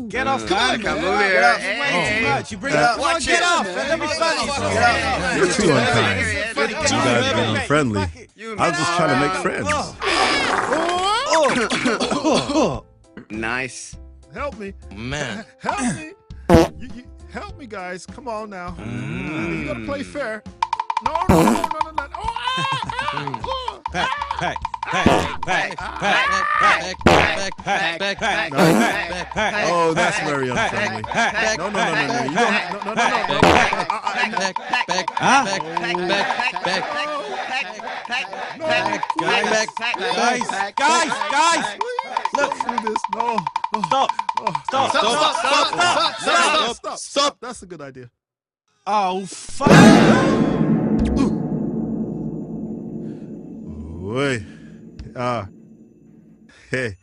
Get off, Come on, man. come over here. You're way too much. You bring it up. Watch Get it. off. Let me funny. You're too unkind. You guys being friendly. I was just trying to make friends. Nice. Help me. Man. Help me. Help me, guys. Come on now. You gotta play fair. No. Oh, Pack. Oh, that's very unfriendly. No. You don't. Guys. Look through this. No. Stop. That's a good idea. Oh, fuck. Wait. Hey.